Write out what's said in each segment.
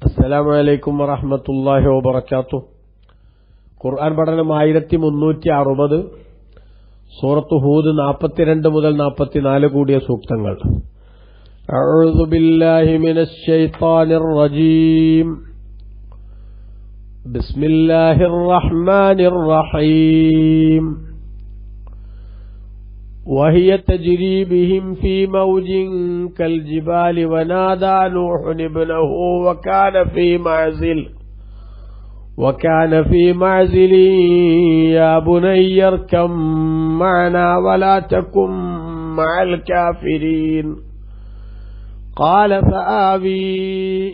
അസ്സലാമു അലൈക്കും വറഹ്മത്തുള്ളാഹി വബറകാതുഹു. ഖുർആൻ പഠനം 1360, സൂറത്ത് ഹൂദ് 42 മുതൽ 44 കൂടിയ സൂക്തങ്ങൾ. അഊദു ബില്ലാഹി മിനശ് ശൈത്വാനിർ റജീം. ബിസ്മില്ലാഹിർ റഹ്മാനിർ റഹീം. وهي تجري بهم في موج كالجبال ونادى نوح ابنه وكان في معزل يا بني اركب معنا ولا تكن مع الكافرين قال سآوي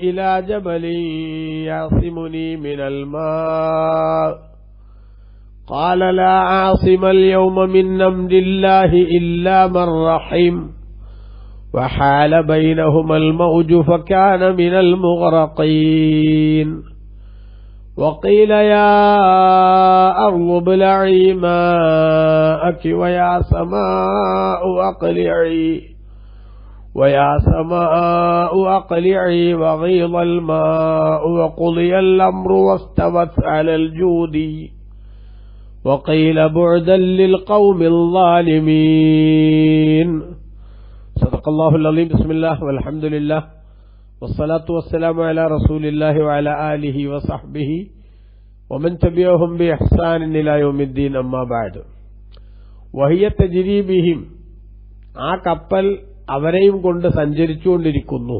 إلى جبل يعصمني من الماء قال لا عاصم اليوم من أمر الله إلا من رحم وحال بينهما الموج فكان من المغرقين وقيل يا أرض ابلعي ماءك ويا سماء أقلعي وغيض الماء وقضي الأمر واستوت على الجودي وقيل بعدا للقوم الظالمين. صدق الله العظيم. بسم الله والحمد لله والصلاة والسلام على رسول الله وعلى آله وصحبه ومن تبعهم بإحسان إلى يوم الدين. أما بعد. وهي تجري بهم. ആ കപ്പൽ അവരെയും കൊണ്ട് സഞ്ചരിച്ചുകൊണ്ടിരിക്കുന്നു.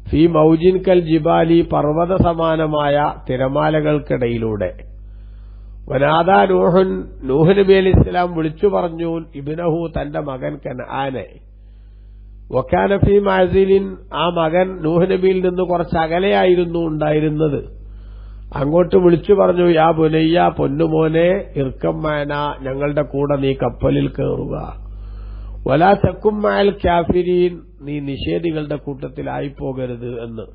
ഫീ മൗജിൻ കൽ ജിബാലി, പർവ്വത സമാനമായ തിരമാലകൾക്കിടയിലൂടെ. വനാദാ നൂഹ് നബി അലൈഹി ഇസ്ലാം വിളിച്ചു പറഞ്ഞു ഇബ്നഹു, തന്റെ മകൻ കൻആനെ. വകാന ഫീ മഅസിലിൻ, ആ മകൻ നൂഹ് നബിയിൽ നിന്ന് കുറച്ച് അകലെയായിരുന്നു ഉണ്ടായിരുന്നത്. അങ്ങോട്ട് വിളിച്ചു പറഞ്ഞു യാ ബുനയ്യ, പൊന്നുമോനെ, ഇർകം മഅന, ഞങ്ങളുടെ കൂടെ നീ കപ്പലിൽ കയറുക. വലാ തകും മഅൽ കാഫിരീൻ, നീ നിഷേധികളുടെ കൂട്ടത്തിലായി പോകരുത് എന്ന്.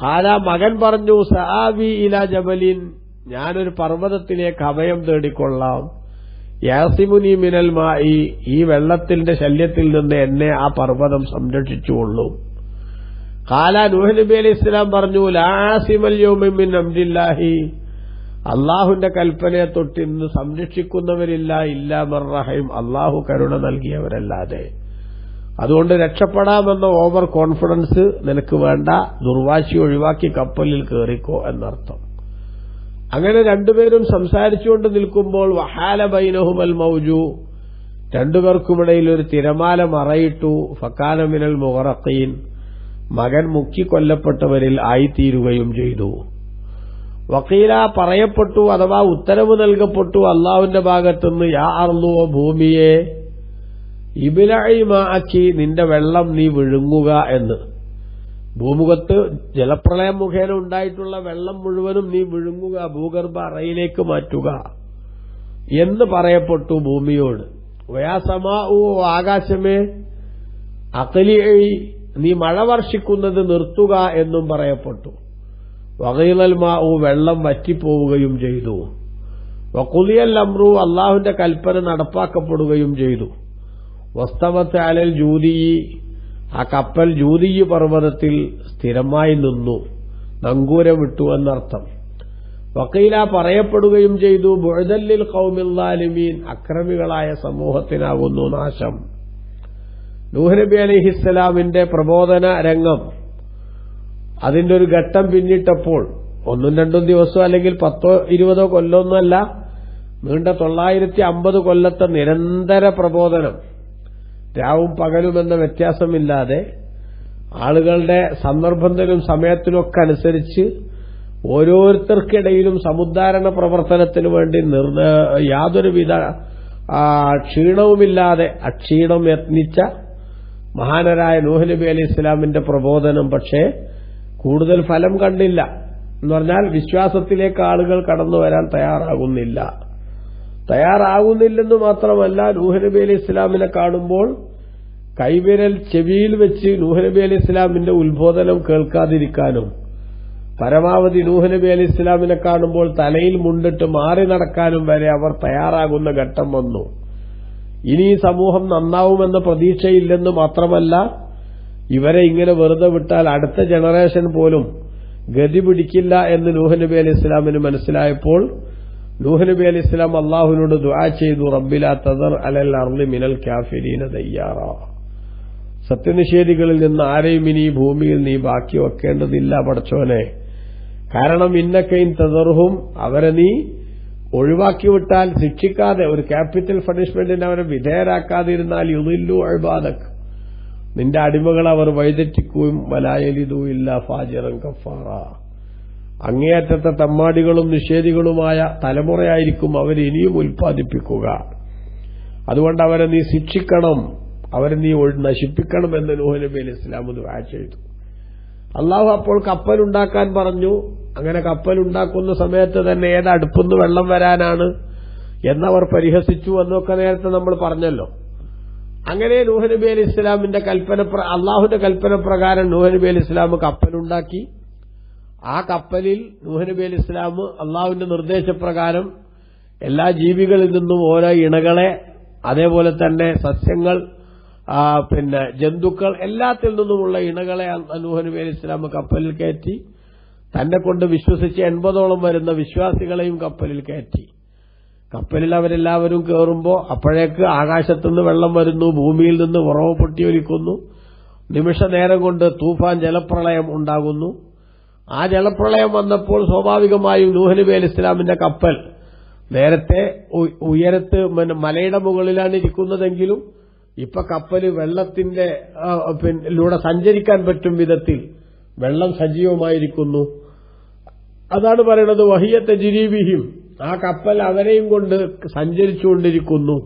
ഖാല, മകൻ പറഞ്ഞു സആവി ഇലാ ജബലിൻ, ഞാനൊരു പർവ്വതത്തിലേക്ക് അഭയം തേടിക്കൊള്ളാം. യാസിമുനി മിനൽ മായി, ഈ വെള്ളത്തിന്റെ ശല്യത്തിൽ നിന്ന് എന്നെ ആ പർവ്വതം സംരക്ഷിച്ചുകൊള്ളും. ഖാല, നൂഹ് നബി അലൈഹി ഇസ്ലാം പറഞ്ഞു ലാ ആസിമൽ യൗമ മിൻ അംരില്ലാഹി, അള്ളാഹുവിന്റെ കൽപ്പനയെ തൊട്ട് ഇന്ന് സംരക്ഷിക്കുന്നവരില്ല ഇല്ലാ മർ റഹീം, അള്ളാഹു കരുണ നൽകിയവരല്ലാതെ. അതുകൊണ്ട് രക്ഷപ്പെടാമെന്ന ഓവർ കോൺഫിഡൻസ് നിനക്ക് വേണ്ട, ദുർവാശി ഒഴിവാക്കി കപ്പലിൽ കയറിക്കോ എന്നർത്ഥം. അങ്ങനെ രണ്ടുപേരും സംസാരിച്ചുകൊണ്ട് നിൽക്കുമ്പോൾ വഹാല ബൈനഹുമൽ മൗജു, രണ്ടുപേർക്കുമിടയിൽ ഒരു തിരമാല മറയിട്ടു. ഫകാന മിനൽ മുഗറഖീൻ, മകൻ മുക്കിക്കൊല്ലപ്പെട്ടവരിൽ ആയിത്തീരുകയും ചെയ്തു. വഖീല, പറയപ്പെട്ടു അഥവാ ഉത്തരവ് നൽകപ്പെട്ടു അള്ളാഹുവിന്റെ ഭാഗത്തുനിന്ന് യാ അർളു, ഭൂമിയെ, ഇബ്ലഇ മാഅക്കി, നിന്റെ വെള്ളം നീ വിഴുങ്ങുക എന്ന്. ഭൂമുഖത്ത് ജലപ്രളയം മുഖേന ഉണ്ടായിട്ടുള്ള വെള്ളം മുഴുവനും നീ വിഴുങ്ങുക, ഭൂഗർഭ അറയിലേക്ക് മാറ്റുക എന്ന് പറയപ്പെട്ടു ഭൂമിയോട്. വയാ സമാഉ, ആകാശമേ, അഖ്ലിഇ, നീ മഴ വർഷിക്കുന്നത് നിർത്തുക എന്നും പറയപ്പെട്ടു. വഗീലൽ മാഉ, വെള്ളം വറ്റിപ്പോവുകയും ചെയ്തു. വഖുലിയൽ അംറു, അള്ളാഹുവിന്റെ കൽപ്പന നടപ്പാക്കപ്പെടുകയും ചെയ്തു. വസ്തവത്ത് അലൽ ജൂദി, ആ കപ്പൽ ജൂദി പർവ്വതത്തിൽ സ്ഥിരമായി നിന്നു, നങ്കൂരം വിട്ടു എന്നർത്ഥം. വഖീല, പറയപ്പെടുകയും ചെയ്തു ബുഅദൻ ലിൽ ഖൗമിൽ ളാലിമീൻ, അക്രമികളായ സമൂഹത്തിനാകുന്നു നാശം. നൂഹ് നബി അലൈഹിസ്സലാമിന്റെ പ്രബോധന രംഗം, അതിന്റെ ഒരു ഘട്ടം പിന്നിട്ടപ്പോൾ 1-2 ദിവസമോ അല്ലെങ്കിൽ 10-20 കൊല്ലമൊന്നുമല്ല, നീണ്ട 950 കൊല്ലത്തെ നിരന്തര പ്രബോധനം, രാവും പകലുമെന്ന വ്യത്യാസമില്ലാതെ ആളുകളുടെ സന്ദർഭത്തിലും സമയത്തിനൊക്കെ അനുസരിച്ച് ഓരോരുത്തർക്കിടയിലും സമുദ്ധാരണ പ്രവർത്തനത്തിനു വേണ്ടി യാതൊരുവിധ ക്ഷീണവുമില്ലാതെ അക്ഷീണം യത്നിച്ച മഹാനരായ നൂഹ് നബി അലൈഹി ഇസ്ലാമിന്റെ പ്രബോധനം പക്ഷേ കൂടുതൽ ഫലം കണ്ടില്ല. എന്ന് പറഞ്ഞാൽ വിശ്വാസത്തിലേക്ക് ആളുകൾ കടന്നു വരാൻ തയ്യാറാകുന്നില്ലെന്ന് മാത്രമല്ല, നൂഹ് നബി അലൈഹി ഇസ്ലാമിനെ കാണുമ്പോൾ കൈവിരൽ ചെവിയിൽ വെച്ച് നൂഹ് നബി അലൈഹി ഇസ്ലാമിന്റെ ഉത്ബോധനം കേൾക്കാതിരിക്കാനും, പരമാവധി നൂഹ് നബി അലൈഹി ഇസ്ലാമിനെ കാണുമ്പോൾ തലയിൽ മുണ്ടിട്ട് മാറി നടക്കാനും വരെ അവർ തയ്യാറാകുന്ന ഘട്ടം വന്നു. ഇനി ഈ സമൂഹം നന്നാവുമെന്ന പ്രതീക്ഷയില്ലെന്ന് മാത്രമല്ല, ഇവരെ ഇങ്ങനെ വെറുതെ വിട്ടാൽ അടുത്ത ജനറേഷൻ പോലും ഗതി പിടിക്കില്ല എന്ന് നൂഹ് നബി അലൈഹി ഇസ്ലാമിന് മനസ്സിലായപ്പോൾ നൂഹ് നബി അലൈഹി ഇസ്ലാം അള്ളാഹുവിനോട് ദുആ ചെയ്തു, റബ്ബിലാ തദർ അലൽ അർളി മിനൽ കാഫിരീന ദയ്യാറ. സത്യനിഷേധികളിൽ നിന്ന് ആരെയും ഇനി ഈ ഭൂമിയിൽ നീ ബാക്കി വെക്കേണ്ടതില്ല പടച്ചോനെ. കാരണം ഇന്നക ഇൻ തദർഹും, അവരെ നീ ഒഴിവാക്കി വിട്ടാൽ, ശിക്ഷിക്കാതെ ഒരു ക്യാപിറ്റൽ പണിഷ്മെന്റിന് അവരെ വിധേയരാക്കാതിരുന്നാൽ യുദില്ലു ഇബാദക്, നിന്റെ അടിമകൾ അവർ വഴിതെറ്റിക്കുകയും വലായലിദു ഇല്ല ഫാജിറൻ കഫാറ, അങ്ങേയറ്റത്തെ തമ്മാടികളും നിഷേധികളുമായ തലമുറയായിരിക്കും അവർ ഇനിയും ഉൽപ്പാദിപ്പിക്കുക. അതുകൊണ്ട് അവരെ നീ ശിക്ഷിക്കണം, അവരെ നീ നശിപ്പിക്കണം എന്ന് നൂഹ് നബി അലൈഹി ഇസ്ലാം ദുആ ചെയ്തു. അള്ളാഹു അപ്പോൾ കപ്പലുണ്ടാക്കാൻ പറഞ്ഞു. അങ്ങനെ കപ്പലുണ്ടാക്കുന്ന സമയത്ത് തന്നെ ഏത് അടുപ്പുന്ന് വെള്ളം വരാനാണ് എന്നവർ പരിഹസിച്ചു എന്നൊക്കെ നേരത്തെ നമ്മൾ പറഞ്ഞല്ലോ. അങ്ങനെ നൂഹ് നബി അലൈഹി ഇസ്ലാമിന്റെ അള്ളാഹുവിന്റെ കൽപ്പന പ്രകാരം നൂഹ് നബി അലൈഹി ഇസ്ലാം കപ്പലുണ്ടാക്കി. ആ കപ്പലിൽ നൂഹ് നബി അലൈഹി ഇസ്ലാം അള്ളാഹുവിന്റെ നിർദ്ദേശപ്രകാരം എല്ലാ ജീവികളിൽ നിന്നും ഓരോ ഇണകളെ, അതേപോലെ തന്നെ സസ്യങ്ങൾ, പിന്നെ ജന്തുക്കൾ, എല്ലാത്തിൽ നിന്നുമുള്ള ഇണകളെ നൂഹ് നബി അലൈഹി ഇസ്ലാം കപ്പലിൽ കയറ്റി. തന്നെ കൊണ്ട് വിശ്വസിച്ച് 80ഓളം വരുന്ന വിശ്വാസികളെയും കപ്പലിൽ കയറ്റി. കപ്പലിൽ അവരെല്ലാവരും കയറുമ്പോൾ അപ്പോഴേക്ക് ആകാശത്തുനിന്ന് വെള്ളം വരുന്നു, ഭൂമിയിൽ നിന്ന് ഉറവ പൊട്ടിയൊലിക്കുന്നു. നിമിഷ നേരം കൊണ്ട് തൂഫാൻ ജലപ്രളയം ഉണ്ടാകുന്നു. ആ ജലപ്രളയം വന്നപ്പോൾ സ്വാഭാവികമായും നൂഹ് നബി അലൈഹി ഇസ്ലാമിന്റെ കപ്പൽ നേരത്തെ ഉയരത്ത് മലയുടെ മുകളിലാണ് ഇരിക്കുന്നതെങ്കിലും ഇപ്പൊ കപ്പല് വെള്ളത്തിന്റെ ലൂടെ സഞ്ചരിക്കാൻ പറ്റും വിധത്തിൽ വെള്ളം സജീവമായിരിക്കുന്നു. അതാണ് പറയുന്നത് വഹിയ തജ്രീബിഹിം, ആ കപ്പൽ അവരെയും കൊണ്ട് സഞ്ചരിച്ചുകൊണ്ടിരിക്കുന്നു.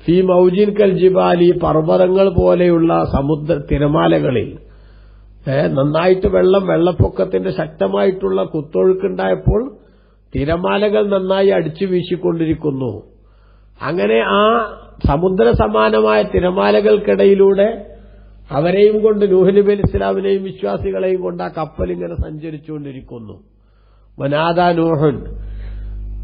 ഫീ മൗജിൻ കൽ ജിബാലി, പർവ്വതങ്ങൾ പോലെയുള്ള സമുദ്ര തിരമാലകളിൽ. നന്നായിട്ട് വെള്ളപ്പൊക്കത്തിന്റെ ശക്തമായിട്ടുള്ള കുത്തൊഴുക്കുണ്ടായപ്പോൾ തിരമാലകൾ നന്നായി അടിച്ചു വീശിക്കൊണ്ടിരിക്കുന്നു. അങ്ങനെ ആ സമുദ്ര സമാനമായ തിരമാലകൾക്കിടയിലൂടെ അവരെയും കൊണ്ട് നൂഹ് നബി അലൈഹി ഇസ്ലാമിനെയും വിശ്വാസികളെയും കൊണ്ട് ആ കപ്പൽ ഇങ്ങനെ സഞ്ചരിച്ചുകൊണ്ടിരിക്കുന്നു. വനാദാ നൂഹുൻ,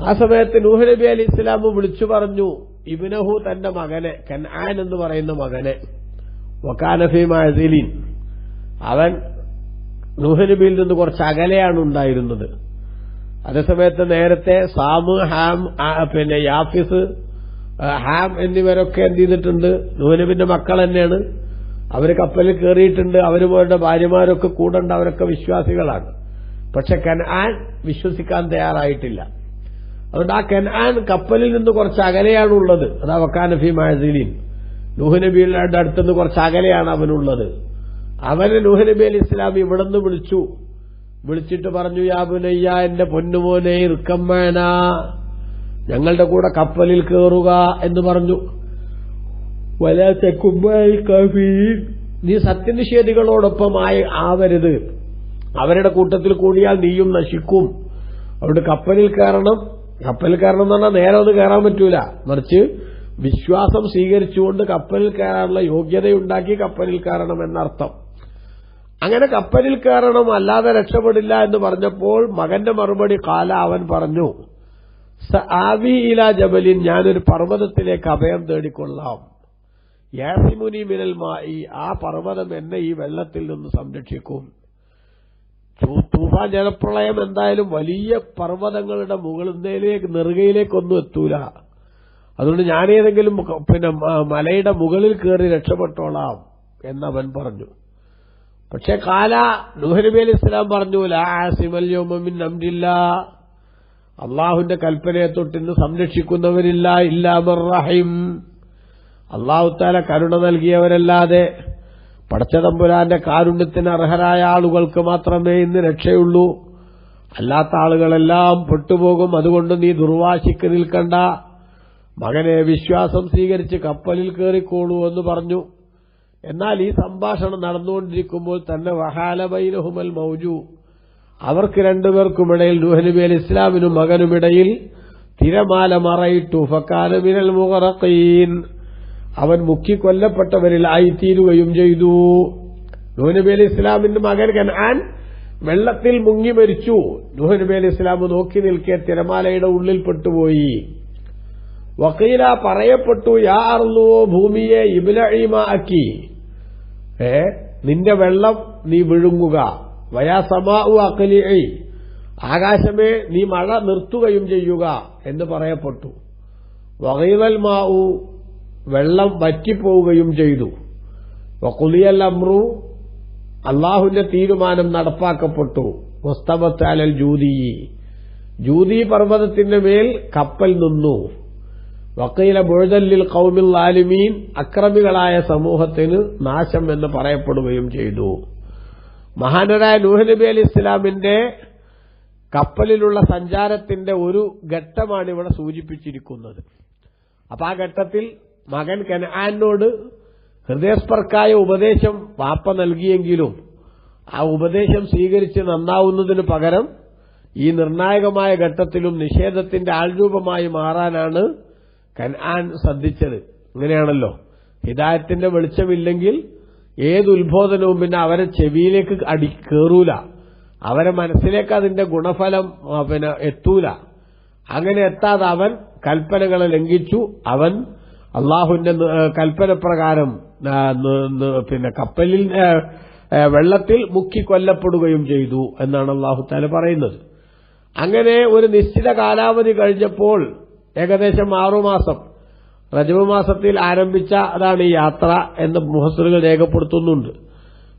ആ സമയത്ത് നൂഹ് നബി അലൈഹി ഇസ്ലാം വിളിച്ചു പറഞ്ഞു ഇബ്നഹു, തന്റെ മകനെ, കൻആൻ എന്ന് പറയുന്ന മകനെ. വകാന ഫീ മഅ്സിലിൻ, അവൻ നൂഹ് നബിയിൽ നിന്ന് കുറച്ച് അകലെയാണ് ഉണ്ടായിരുന്നത്. അതേസമയത്ത് നേരത്തെ സാമ്, ഹാം, പിന്നെ യാഫിസ്, ഹാം എന്നിവരൊക്കെ എന്ത് ചെയ്തിട്ടുണ്ട്? നൂഹ് നബിന്റെ മക്കൾ തന്നെയാണ്. അവര് കപ്പലിൽ കയറിയിട്ടുണ്ട്, അവരുടെ ഭാര്യമാരൊക്കെ കൂടെണ്ട്, അവരൊക്കെ വിശ്വാസികളാണ്. പക്ഷെ കൻആൻ വിശ്വസിക്കാൻ തയ്യാറായിട്ടില്ല. അതുകൊണ്ട് ആ കൻആൻ കപ്പലിൽ നിന്ന് കുറച്ച് അകലെയാണുള്ളത്. അതാ വകാന ഫീ മഅ്സിലിൻ, നൂഹ് നബിയുടെ അടുത്തുനിന്ന് കുറച്ച് അകലെയാണ് അവനുള്ളത്. അവനെ നൂഹ് നബി അലൈഹി ഇസ്ലാം ഇവിടുന്ന് വിളിച്ചിട്ട് പറഞ്ഞു, യാ ബുനയ്യ, എന്റെ പൊന്നുമോനെ, ഇർക്കമ്മന, ഞങ്ങളുടെ കൂടെ കപ്പലിൽ കയറുക എന്ന് പറഞ്ഞു. വലാ തകും മഅൽ കാഫിരീൻ, നീ സത്യനിഷേധികളോടൊപ്പമായി ആവരുത്, അവരുടെ കൂട്ടത്തിൽ കൂടിയാൽ നീയും നശിക്കും. അവിടെ കപ്പലിൽ കയറണം എന്ന് പറഞ്ഞാൽ നേരെ ഒന്ന് കയറാൻ പറ്റൂല, മറിച്ച് വിശ്വാസം സ്വീകരിച്ചുകൊണ്ട് കപ്പലിൽ കയറാനുള്ള യോഗ്യതയുണ്ടാക്കി കപ്പലിൽ കയറണം എന്നർത്ഥം. അങ്ങനെ കപ്പലിൽ കയറണം, അല്ലാതെ രക്ഷപ്പെടില്ല എന്ന് പറഞ്ഞപ്പോൾ മകന്റെ മറുപടി കാല, അവൻ പറഞ്ഞു, സആവി ഇലാ ജബലിൻ, ഞാനൊരു പർവ്വതത്തിലേക്ക് അഭയം തേടിക്കൊള്ളാം. യാസിമുനി മിനൽ മായി, ആ പർവ്വതം എന്നെ ഈ വെള്ളത്തിൽ നിന്ന് സംരക്ഷിക്കും. തൂഫാൻ ജലപ്രളയം എന്തായാലും വലിയ പർവ്വതങ്ങളുടെ നെറുകയിലേക്കൊന്നും എത്തൂല. അതുകൊണ്ട് ഞാനേതെങ്കിലും മലയുടെ മുകളിൽ കയറി രക്ഷപ്പെട്ടോളാം എന്നവൻ പറഞ്ഞു. പക്ഷെ കാല, നൂഹ് നബി അലൈഹി ഇസ്ലാം പറഞ്ഞു, ലാ ആസിമൽ യൗമ മിൻ അംരില്ലാഹ്, അള്ളാഹുവിന്റെ കൽപ്പനയെ തൊട്ടിന്ന് സംരക്ഷിക്കുന്നവരില്ല, ഇല്ലാ മർ റഹീം, അള്ളാഹു തആല കരുണ നൽകിയവരല്ലാതെ പടച്ചതമ്പുരാന്റെ കാരുണ്യത്തിന് അർഹരായ ആളുകൾക്ക് മാത്രമേ ഇന്ന് രക്ഷയുള്ളൂ, അല്ലാത്ത ആളുകളെല്ലാം പെട്ടുപോകും. അതുകൊണ്ട് നീ ദുർവാശിക്ക് നിൽക്കണ്ട, മകനെ വിശ്വാസം സ്വീകരിച്ച് കപ്പലിൽ കയറിക്കോളൂ എന്ന് പറഞ്ഞു. എന്നാൽ ഈ സംഭാഷണം നടന്നുകൊണ്ടിരിക്കുമ്പോൾ തന്നെ വഹാല ബൈനഹുമൽ മൗജു, അവർക്ക് രണ്ടുപേർക്കുമിടയിൽ, നൂഹ് നബി അലൈഹി ഇസ്ലാമിനും മകനുമിടയിൽ തിരമാല മറയിട്ടു. ഫകാന മിനൽ മുഗറഖീൻ, അവൻ മുക്കിക്കൊല്ലപ്പെട്ടവരിൽ ആയിത്തീരുകയും ചെയ്തു. നൂഹ് നബി അലൈഹി ഇസ്ലാമിന്റെ മകൻ കൻആൻ വെള്ളത്തിൽ മുങ്ങി മരിച്ചു. നൂഹ് നബി അലൈഹി ഇസ്ലാം നോക്കി നിൽക്കെ തിരമാലയുടെ ഉള്ളിൽ പെട്ടുപോയി. വഖീല, പറയപ്പെട്ടു, യാ അർളു, ഭൂമിയെ, ഇബ്ലഇ മാഅക്കി, നിന്റെ വെള്ളം നീ വിഴുങ്ങുക. വയാ സമാഉ അഖ്ലിഇ, ആകാശമേ നീ മഴ നിർത്തുകയും ചെയ്യുക എന്ന് പറയപ്പെട്ടു. വഗീദൽ മാഉ, വെള്ളം വറ്റിപ്പോവുകയും ചെയ്തു. വഖുലിയൽ അംറു, അള്ളാഹുവിന്റെ തീരുമാനം നടപ്പാക്കപ്പെട്ടു. വസ്തബത്ത് അലൽ ജൂദി, ജൂദി പർവ്വതത്തിന്റെ മേൽ കപ്പൽ നിന്നു. വഖീല ബുഅദൻ ലിൽ ഖൗമിൽ ളാലിമീൻ, അക്രമികളായ സമൂഹത്തിന് നാശം എന്ന് പറയപ്പെടുകയും ചെയ്തു. മഹാനരായ നൂഹ് നബി അലൈഹി ഇസ്ലാമിന്റെ കപ്പലിലുള്ള സഞ്ചാരത്തിന്റെ ഒരു ഘട്ടമാണ് ഇവിടെ സൂചിപ്പിച്ചിരിക്കുന്നത്. അപ്പൊ ആ ഘട്ടത്തിൽ മകൻ കനആനോട് ഹൃദയസ്പർക്കായ ഉപദേശം വാപ്പ നൽകിയെങ്കിലും ആ ഉപദേശം സ്വീകരിച്ച് നന്നാവുന്നതിന് പകരം ഈ നിർണായകമായ ഘട്ടത്തിലും നിഷേധത്തിന്റെ ആൾരൂപമായി മാറാനാണ് കൻആൻ ശ്രദ്ധിച്ചത്. ഇങ്ങനെയാണല്ലോ, ഹിദായത്തിന്റെ വെളിച്ചമില്ലെങ്കിൽ ഏത് ഉത്ബോധനവും പിന്നെ അവരെ ചെവിയിലേക്ക് കേറൂല, അവരെ മനസ്സിലേക്ക് അതിന്റെ ഗുണഫലം എത്തൂല. അങ്ങനെ എത്താതെ അവൻ കൽപ്പനകളെ ലംഘിച്ചു. അവൻ അള്ളാഹുവിന്റെ കൽപ്പന പ്രകാരം കപ്പലിൽ വെള്ളത്തിൽ മുക്കിക്കൊല്ലപ്പെടുകയും ചെയ്തു എന്നാണ് അള്ളാഹു തആല പറയുന്നത്. അങ്ങനെ ഒരു നിശ്ചിത കാലാവധി കഴിഞ്ഞപ്പോൾ ഏകദേശം 6 മാസം, റജബ് മാസത്തിൽ ആരംഭിച്ച അതാണ് ഈ യാത്ര എന്ന് മുഫസ്സിറുകൾ രേഖപ്പെടുത്തുന്നുണ്ട്.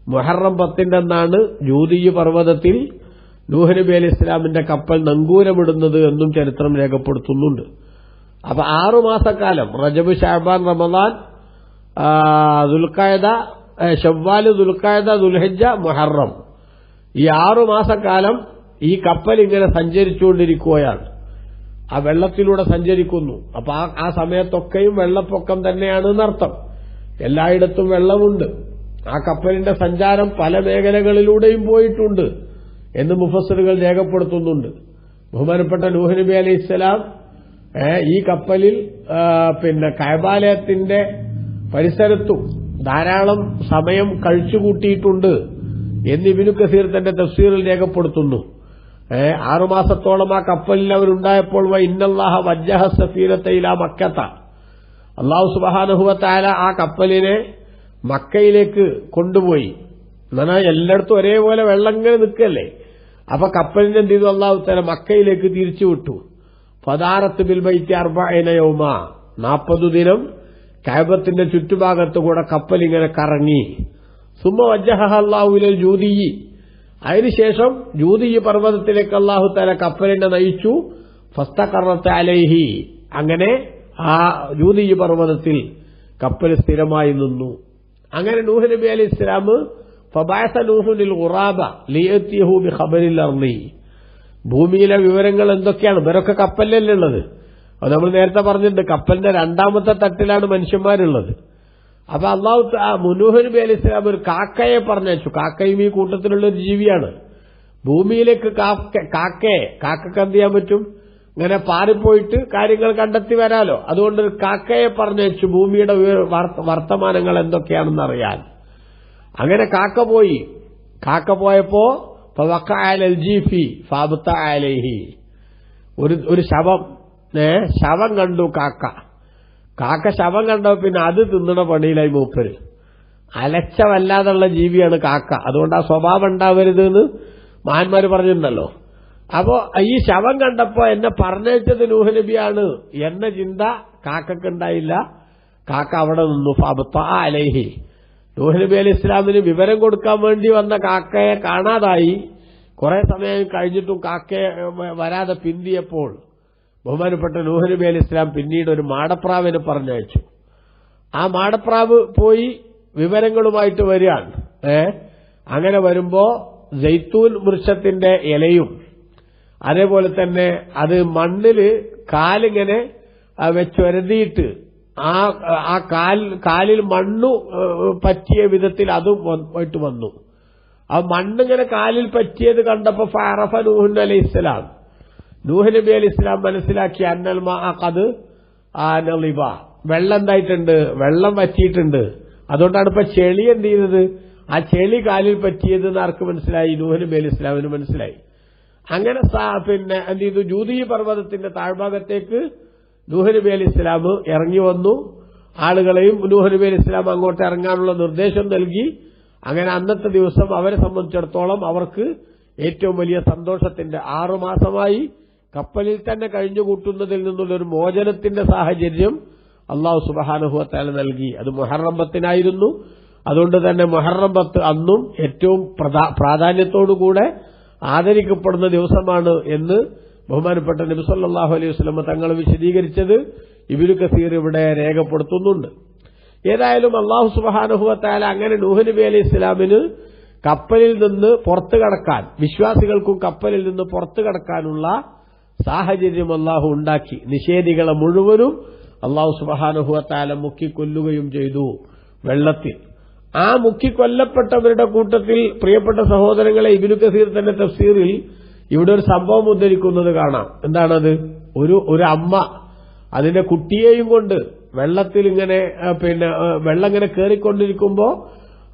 മുഹറം 10 അന്നാണ് ജൂദി പർവ്വതത്തിൽ നൂഹ് നബി അലൈഹി ഇസ്ലാമിന്റെ കപ്പൽ നങ്കൂരമിടുന്നത് എന്നും ചരിത്രം രേഖപ്പെടുത്തുന്നുണ്ട്. അപ്പൊ 6 മാസക്കാലം, റജബ്, ശഅബാൻ, റമദാൻ, ദുൽഖഅദ, ശവ്വാൽ, ദുൽഖഅദ, ദുൽഹിജ്ജ, മുഹറം, ഈ 6 മാസക്കാലം ഈ കപ്പൽ ഇങ്ങനെ സഞ്ചരിച്ചുകൊണ്ടിരിക്കുകയാണ്. ആ വെള്ളത്തിലൂടെ സഞ്ചരിക്കുന്നു. അപ്പൊ ആ സമയത്തൊക്കെയും വെള്ളപ്പൊക്കം തന്നെയാണ് എന്നർത്ഥം. എല്ലായിടത്തും വെള്ളമുണ്ട്. ആ കപ്പലിന്റെ സഞ്ചാരം പല മേഖലകളിലൂടെയും പോയിട്ടുണ്ട് എന്ന് മുഫസ്സിറുകൾ രേഖപ്പെടുത്തുന്നുണ്ട്. ബഹുമാനപ്പെട്ട നൂഹ് നബി അലൈഹി ഇസ്ലാം ഈ കപ്പലിൽ കഅബാലയത്തിന്റെ പരിസരത്തും ധാരാളം സമയം കഴിച്ചുകൂട്ടിയിട്ടുണ്ട് എന്ന് ഇബ്നു കസീർ തന്റെ തഫ്സീറിൽ രേഖപ്പെടുത്തുന്നു. 6 മാസത്തോളം ആ കപ്പലിൽ അവരുണ്ടായപ്പോൾ ഇന്നല്ലാഹ വജ്ജഹ സഫീനത ഇലാ മക്കത, അല്ലാഹു സുബ്ഹാനഹു വ തആല ആ കപ്പലിനെ മക്കയിലേക്ക് കൊണ്ടുപോയി. എന്നാൽ എല്ലായിടത്തും ഒരേപോലെ വെള്ളം ഇങ്ങനെ നിൽക്കല്ലേ. അപ്പൊ കപ്പലിനെ എന്ത് ചെയ്തു? അല്ലാഹു തആല മക്കയിലേക്ക് തിരിച്ചുവിട്ടു. ഫദാറത്ത് ബിൽ ബൈത്തി 40 യൗമ, 40 ദിനം കഅബത്തിന്റെ ചുറ്റുഭാഗത്തുകൂടെ കപ്പൽ ഇങ്ങനെ കറങ്ങി. സുമ്മ വജ്ജഹഹ അല്ലാഹു ഇലൽ ജൂദി, അതിനുശേഷം ജൂദി പർവ്വതത്തിലേക്ക് അല്ലാഹു തആല കപ്പലിനെ നയിച്ചു. ഫസ്തഖറത അലൈഹി, അങ്ങനെ ആ ജൂദി പർവ്വതത്തിൽ കപ്പൽ സ്ഥിരമായി നിന്നു. അങ്ങനെ നൂഹ് നബി അലൈഹി ഇസ്ലാം ഫബഅസ നൂഹുൻ ലിൽ ഗുറാബ ലിയതിഹു ബിഖബരിൽ അർളി, ഭൂമിയിലെ വിവരങ്ങൾ എന്തൊക്കെയാണ്? ഇവരൊക്കെ കപ്പലിലല്ലേ ഉള്ളത്. അത് നമ്മൾ നേരത്തെ പറഞ്ഞിട്ടുണ്ട്, കപ്പലിന്റെ 2ാമത്തെ തട്ടിലാണ് മനുഷ്യന്മാരുള്ളത്. അപ്പൊ അള്ളാഹു നൂഹ് നബി അലൈഹി ഇസ്ലാം ഒരു കാക്കയെ പറഞ്ഞയച്ചു. കാക്കയും ഈ കൂട്ടത്തിലുള്ള ഒരു ജീവിയാണ്. ഭൂമിയിലേക്ക് കാക്കക്ക് എന്ത് ചെയ്യാൻ പറ്റും? ഇങ്ങനെ പാറിപ്പോയിട്ട് കാര്യങ്ങൾ കണ്ടെത്തി വരാലോ. അതുകൊണ്ട് ഒരു കാക്കയെ പറഞ്ഞയച്ചു ഭൂമിയുടെ വർത്തമാനങ്ങൾ എന്തൊക്കെയാണെന്ന് അറിയാൻ. അങ്ങനെ കാക്ക പോയി. കാക്ക പോയപ്പോ ഒരു ശവം കണ്ടു കാക്ക ശവം കണ്ടോ പിന്നെ അത് തിന്നണ പണിയിലായി മൂപ്പര്. അലച്ചവല്ലാതുള്ള ജീവിയാണ് കാക്ക. അതുകൊണ്ട് ആ സ്വഭാവം ഉണ്ടാവരുത് എന്ന് മഹാന്മാര് പറഞ്ഞിട്ടുണ്ടല്ലോ. അപ്പോ ഈ ശവം കണ്ടപ്പോ എന്നെ പറഞ്ഞയച്ചത് നൂഹ് നബിയാണ് എന്ന ചിന്ത കാക്കക്കുണ്ടായില്ല. കാക്ക അവിടെ നിന്നു. അലൈഹി, നൂഹ് നബി അലൈഹി ഇസ്ലാമിന് വിവരം കൊടുക്കാൻ വേണ്ടി വന്ന കാക്കയെ കാണാതായി. കുറെ സമയം കഴിഞ്ഞിട്ടും കാക്കയെ വരാതെ പിന്തിയപ്പോൾ ബഹുമാനപ്പെട്ട നൂഹ് നബി അലൈഹി ഇസ്ലാം പിന്നീട് ഒരു മാടപ്രാവിനെ പറഞ്ഞയച്ചു. ആ മാടപ്രാവ് പോയി വിവരങ്ങളുമായിട്ട് വരികയാണ്. അങ്ങനെ വരുമ്പോ ജൈത്തൂൻ വൃക്ഷത്തിന്റെ ഇലയും അതേപോലെ തന്നെ അത് മണ്ണില് കാലിങ്ങനെ വെച്ചൊരതിയിട്ട് ആ കാലിൽ മണ്ണു പറ്റിയ വിധത്തിൽ അതും പോയിട്ട് വന്നു. ആ മണ്ണിങ്ങനെ കാലിൽ പറ്റിയത് കണ്ടപ്പോ ഫഅറഫ നൂഹ് അലൈഹി ഇസ്ലാം, നൂഹ് നബി അലൈഹി ഇസ്ലാം മനസ്സിലാക്കി അന്നൽ മാഅഖദ് നളിബ, വെള്ളം എന്തായിട്ടുണ്ട്? വെള്ളം വറ്റിയിട്ടുണ്ട്. അതുകൊണ്ടാണ് ഇപ്പൊ ചെളി എന്ത് ചെയ്യുന്നത്? ആ ചെളി കാലിൽ പറ്റിയത് എന്ന് ആർക്ക് മനസ്സിലായി? നൂഹ് നബി അലൈഹി ഇസ്ലാമിന് മനസ്സിലായി. അങ്ങനെ പിന്നെ എന്ത് ചെയ്തു? ജൂദി പർവ്വതത്തിന്റെ താഴ്ഭാഗത്തേക്ക് നൂഹ് നബി അലൈഹി ഇസ്ലാം ഇറങ്ങി വന്നു. ആളുകളെയും നൂഹ് നബി അലൈഹി ഇസ്ലാം അങ്ങോട്ട് ഇറങ്ങാനുള്ള നിർദ്ദേശം നൽകി. അങ്ങനെ അന്നത്തെ ദിവസം അവരെ സംബന്ധിച്ചിടത്തോളം അവർക്ക് ഏറ്റവും വലിയ സന്തോഷത്തിന്റെ 6 മാസമായി കപ്പലിൽ തന്നെ കഴിഞ്ഞുകൂട്ടുന്നതിൽ നിന്നുള്ളൊരു മോചനത്തിന്റെ സാഹചര്യം അല്ലാഹു സുബ്ഹാനഹു വ തആല നൽകി. അത് മുഹറം 10-നായിരുന്നു. അതുകൊണ്ട് തന്നെ മുഹറം 10 അന്നും ഏറ്റവും പ്രാധാന്യത്തോടുകൂടെ ആദരിക്കപ്പെടുന്ന ദിവസമാണ് എന്ന് ബഹുമാനപ്പെട്ട നബി സല്ലല്ലാഹു അലൈഹി വസല്ലം തങ്ങൾ വിശദീകരിച്ചത് ഇബ്നു കസീർ ഇവിടെ രേഖപ്പെടുത്തുന്നുണ്ട്. ഏതായാലും അല്ലാഹു സുബ്ഹാനഹു വ തആല അങ്ങനെ നൂഹ് നബി അലൈഹി ഇസ്ലാമിന് കപ്പലിൽ നിന്ന് പുറത്തു കടക്കാൻ, വിശ്വാസികൾക്കും കപ്പലിൽ നിന്ന് പുറത്തു കടക്കാനുള്ള സാഹചര്യം അല്ലാഹു ഉണ്ടാക്കി. നിഷേധികളെ മുഴുവനും അല്ലാഹു സുബ്ഹാനഹു വ തആല മുക്കിക്കൊല്ലുകയും ചെയ്തു വെള്ളത്തിൽ. ആ മുക്കിക്കൊല്ലപ്പെട്ടവരുടെ കൂട്ടത്തിൽ പ്രിയപ്പെട്ട സഹോദരങ്ങളെ, ഇബ്നു കസീർ തന്നെ തഫ്സീറിൽ ഇവിടെ ഒരു സംഭവം ഉദ്ധരിക്കുന്നത് കാണാം. എന്താണത്? ഒരു അമ്മ അതിന്റെ കുട്ടിയെയും കൊണ്ട് വെള്ളത്തിൽ ഇങ്ങനെ വെള്ളം ഇങ്ങനെ കയറിക്കൊണ്ടിരിക്കുമ്പോ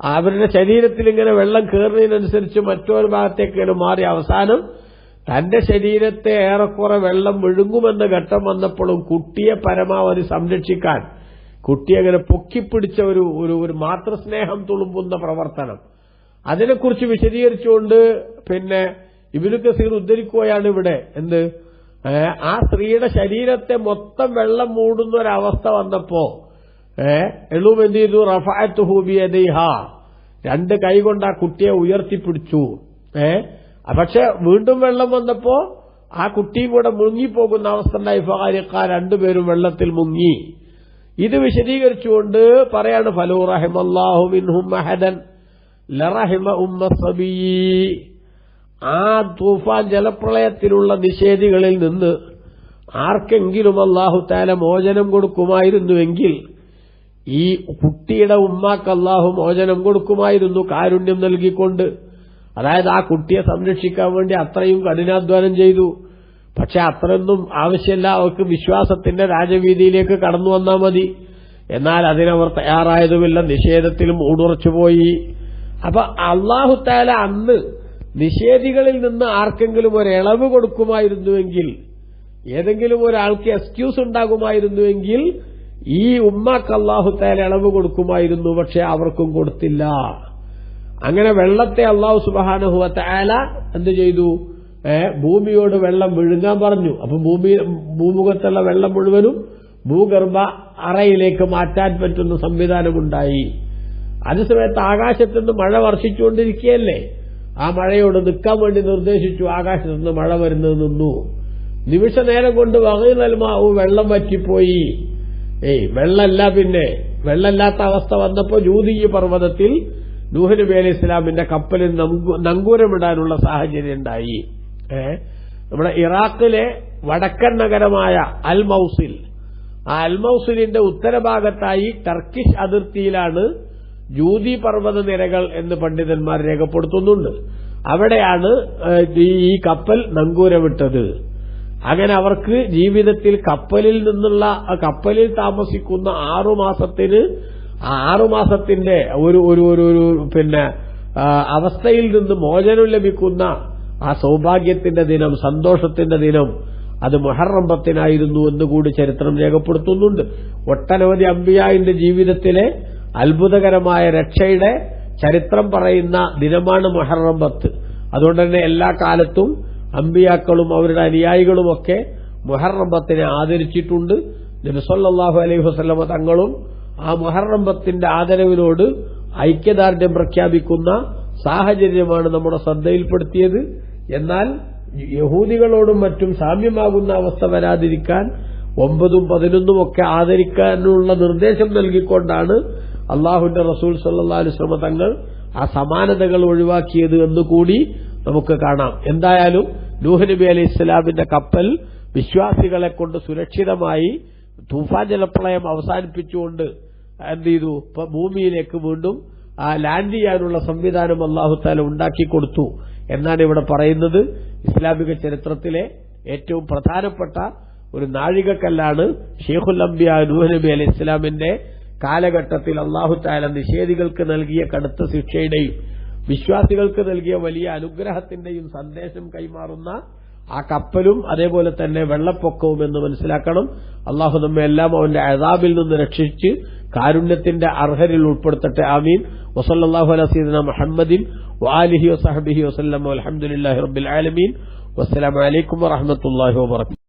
അവരുടെ ശരീരത്തിൽ ഇങ്ങനെ വെള്ളം കയറുന്നതിനനുസരിച്ച് മറ്റൊരു ഭാഗത്തേക്ക് ഇങ്ങനെ മാറി അവസാനം തന്റെ ശരീരത്തെ ഏറെക്കുറെ വെള്ളം വിഴുങ്ങുമെന്ന ഘട്ടം വന്നപ്പോഴും കുട്ടിയെ പരമാവധി സംരക്ഷിക്കാൻ കുട്ടിയെ അങ്ങനെ പൊക്കിപ്പിടിച്ച ഒരു മാതൃസ്നേഹം തുളുമ്പുന്ന പ്രവർത്തനം, അതിനെക്കുറിച്ച് വിശദീകരിച്ചുകൊണ്ട് ഇബ്നു കസീർ ഉദ്ധരിക്കുകയാണ് ഇവിടെ. എന്ത്? ആ സ്ത്രീയുടെ ശരീരത്തെ മൊത്തം വെള്ളം മൂടുന്ന ഒരവസ്ഥ വന്നപ്പോ എളും എന്ത് ചെയ്തു? റഫഅത്തുഹു ബിയദിഹാ, 2 കൈകൊണ്ട് ആ കുട്ടിയെ ഉയർത്തിപ്പിടിച്ചു. പക്ഷെ വീണ്ടും വെള്ളം വന്നപ്പോ ആ കുട്ടിയും കൂടെ മുങ്ങിപ്പോകുന്ന അവസ്ഥ ഉണ്ടായി. ഫഗരിഖ, 2 പേരും വെള്ളത്തിൽ മുങ്ങി. ഇത് വിശദീകരിച്ചുകൊണ്ട് പറയാണ്, ഫലൂ റഹിമല്ലാഹു മിൻഹും അഹദൻ ലറഹിമ ഉമ്മ സബീ. ആ തൂഫാൻ ജലപ്രളയത്തിലുള്ള നിഷേധികളിൽ നിന്ന് ആർക്കെങ്കിലും അല്ലാഹു തആല മോചനം കൊടുക്കുമായിരുന്നുവെങ്കിൽ ഈ കുട്ടിയുടെ ഉമ്മാക്ക് അല്ലാഹു മോചനം കൊടുക്കുമായിരുന്നു, കാരുണ്യം നൽകിക്കൊണ്ട്. അതായത് ആ കുട്ടിയെ സംരക്ഷിക്കാൻ വേണ്ടി അത്രയും കഠിനാധ്വാനം ചെയ്തു. പക്ഷെ അത്രയൊന്നും ആവശ്യമില്ല, അവർക്ക് വിശ്വാസത്തിന്റെ രാജവീതിയിലേക്ക് കടന്നു വന്നാൽ മതി. എന്നാൽ അതിനവർ തയ്യാറായതുമില്ല, നിഷേധത്തിലും ഊടുറച്ചുപോയി. അപ്പൊ അല്ലാഹു തആല അന്ന് നിഷേധികളിൽ നിന്ന് ആർക്കെങ്കിലും ഒരു ഇളവ് കൊടുക്കുമായിരുന്നുവെങ്കിൽ, ഏതെങ്കിലും ഒരാൾക്ക് എക്സ്ക്യൂസ് ഉണ്ടാകുമായിരുന്നുവെങ്കിൽ ഈ ഉമ്മാക്ക് അല്ലാഹു തആല ഇളവ് കൊടുക്കുമായിരുന്നു. പക്ഷെ അവർക്കും കൊടുത്തില്ല. അങ്ങനെ വെള്ളത്തെ അല്ലാഹു സുബ്ഹാനഹു വ തആല എന്ത് ചെയ്തു? ഭൂമിയോട് വെള്ളം വിഴുങ്ങാൻ പറഞ്ഞു. അപ്പൊ ഭൂമുഖത്തുള്ള വെള്ളം മുഴുവനും ഭൂഗർഭ അറയിലേക്ക് മാറ്റാൻ പറ്റുന്ന സംവിധാനമുണ്ടായി. അതേസമയത്ത് ആകാശത്തുനിന്ന് മഴ വർഷിച്ചുകൊണ്ടിരിക്കുകയല്ലേ, ആ മഴയോട് നിൽക്കാൻ വേണ്ടി നിർദ്ദേശിച്ചു. ആകാശത്തുനിന്ന് മഴ വരുന്നത് നിന്നു. നിമിഷ നേരം കൊണ്ട് വകയിൽമാവും വെള്ളം വറ്റിപ്പോയി. വെള്ളമില്ലാത്ത അവസ്ഥ വന്നപ്പോ ജൂദിയ പർവ്വതത്തിൽ നൂഹ് നബി അലൈഹി ഇസ്ലാമിന്റെ കപ്പലിൽ നങ്കൂരമിടാനുള്ള സാഹചര്യം ഉണ്ടായി. നമ്മുടെ ഇറാഖിലെ വടക്കൻ നഗരമായ അൽ മൗസിൽ, ആ അൽ മൗസിലിന്റെ ഉത്തരഭാഗത്തായി ടർക്കിഷ് അതിർത്തിയിലാണ് ജൂതി പർവ്വത നിരകൾ എന്ന് പണ്ഡിതന്മാർ രേഖപ്പെടുത്തുന്നുണ്ട്. അവിടെയാണ് ഈ കപ്പൽ നങ്കൂരമിട്ടത്. അങ്ങനെ അവർക്ക് ജീവിതത്തിൽ കപ്പലിൽ താമസിക്കുന്ന 6 മാസത്തിന് 6 മാസത്തിന്റെ ഒരു അവസ്ഥയിൽ നിന്ന് മോചനം ലഭിക്കുന്ന ആ സൗഭാഗ്യത്തിന്റെ ദിനം, സന്തോഷത്തിന്റെ ദിനം, അത് മുഹറം 10-നായിരുന്നു എന്നുകൂടി ചരിത്രം രേഖപ്പെടുത്തുന്നുണ്ട്. ഒട്ടനവധി അമ്പിയായിന്റെ ജീവിതത്തിലെ അത്ഭുതകരമായ രക്ഷയുടെ ചരിത്രം പറയുന്ന ദിനമാണ് മുഹറം 10. അതുകൊണ്ട് തന്നെ എല്ലാ കാലത്തും അമ്പിയാക്കളും അവരുടെ അനുയായികളുമൊക്കെ മുഹറം 10-നെ ആദരിച്ചിട്ടുണ്ട്. നബി സല്ലല്ലാഹു അലൈഹി വസല്ലം തങ്ങളും ആ മുഹറം 10-ന്റെ ആദരവിനോട് ഐക്യദാർഢ്യം പ്രഖ്യാപിക്കുന്ന സാഹചര്യമാണ് നമ്മുടെ ശ്രദ്ധയിൽപ്പെടുത്തിയത്. എന്നാൽ യഹൂദികളോടും മറ്റും സാമ്യമാകുന്ന അവസ്ഥ വരാതിരിക്കാൻ 9ഉം 11ഉം ഒക്കെ ആദരിക്കാനുള്ള നിർദ്ദേശം നൽകിക്കൊണ്ടാണ് അള്ളാഹുവിന്റെ റസൂൽ സല്ലല്ലാഹു അലൈഹി വസല്ലം തങ്ങൾ ആ സമാനതകൾ ഒഴിവാക്കിയത് എന്നുകൂടി നമുക്ക് കാണാം. എന്തായാലും നൂഹ് നബി അലൈഹി ഇസ്ലാമിന്റെ കപ്പൽ വിശ്വാസികളെ കൊണ്ട് സുരക്ഷിതമായി തൂഫാൻ ജലപ്രളയം അവസാനിപ്പിച്ചുകൊണ്ട് എന്ത് ചെയ്തു? ഭൂമിയിലേക്ക് വീണ്ടും ലാൻഡ് ചെയ്യാനുള്ള സംവിധാനം അല്ലാഹു തആല ഉണ്ടാക്കിക്കൊടുത്തു എന്നാണ് ഇവിടെ പറയുന്നത്. ഇസ്ലാമിക ചരിത്രത്തിലെ ഏറ്റവും പ്രധാനപ്പെട്ട ഒരു നാഴികക്കല്ലാണ് ഷെയ്ഖുൽ അംബിയാ നൂഹ് നബി അലൈഹി ഇസ്ലാമിന്റെ കാലഘട്ടത്തിൽ അല്ലാഹു തആല നിഷേധികൾക്ക് നൽകിയ കടുത്ത ശിക്ഷയുടെയും വിശ്വാസികൾക്ക് നൽകിയ വലിയ അനുഗ്രഹത്തിന്റെയും സന്ദേശം കൈമാറുന്ന ആ കപ്പലും അതേപോലെ തന്നെ വെള്ളപ്പൊക്കവും എന്ന് മനസ്സിലാക്കണം. അള്ളാഹു നമ്മെ എല്ലാം അവന്റെ അദാബിൽ നിന്ന് രക്ഷിച്ച് കാരുണ്യത്തിന്റെ അർഹരിൽ ഉൾപ്പെടുത്തട്ടെ. ആമീൻ. വസല്ലല്ലാഹു അലാ സയ്യിദിനാ മുഹമ്മദിൻ വആലിഹി വസഹ്ബിഹി വസല്ലം. വൽഹംദുലില്ലാഹി റബ്ബിൽ ആലമീൻ. വസ്സലാമു അലൈക്കും വറഹ്മത്തുള്ളാഹി വബറകാതുഹു.